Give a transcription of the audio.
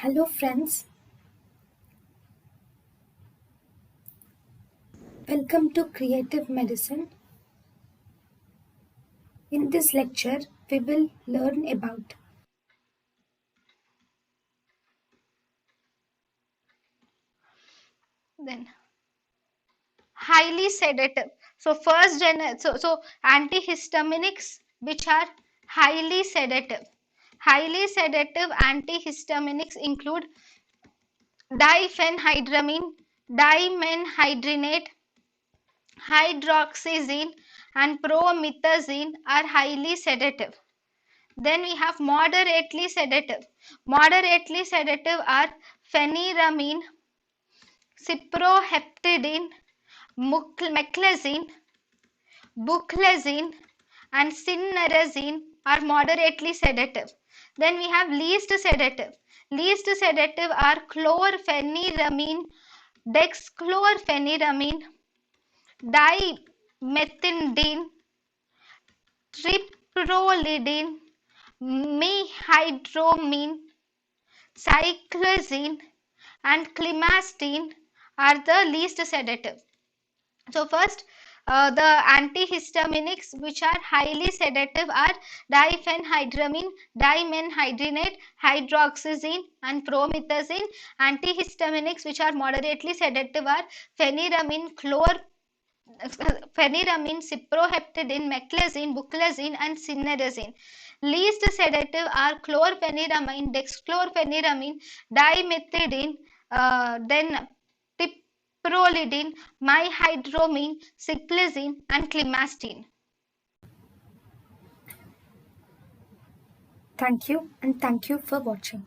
Hello, friends. Welcome to Creative Medicine. In this lecture, we will learn about Then highly sedative. So antihistaminics which are highly sedative. Highly sedative antihistaminics include diphenhydramine, dimenhydrinate, hydroxyzine, and promethazine are highly sedative. Then we have moderately sedative. Moderately sedative are phenyramine, cyproheptadine, meclizine, buclizine, and cinnarizine are moderately sedative. Then we have least sedative. Least sedative are chlorpheniramine, dexchlorpheniramine, dimethindine, triptorelidine, mehydromine, cyclazine, and clemastine are the least sedative. So first, the antihistaminics which are highly sedative are diphenhydramine, dimenhydrinate, hydroxyzine, and promethazine. Antihistaminics which are moderately sedative are phenyramine, phenyramine, cyproheptadine, meclizine, buclizine, and cinnarizine. Least sedative are chlorpheniramine, dexchlorpheniramine, dimethindine, then piprolidine, mehydromine, cyclazine, and clemastine. thank you and thank you for watching.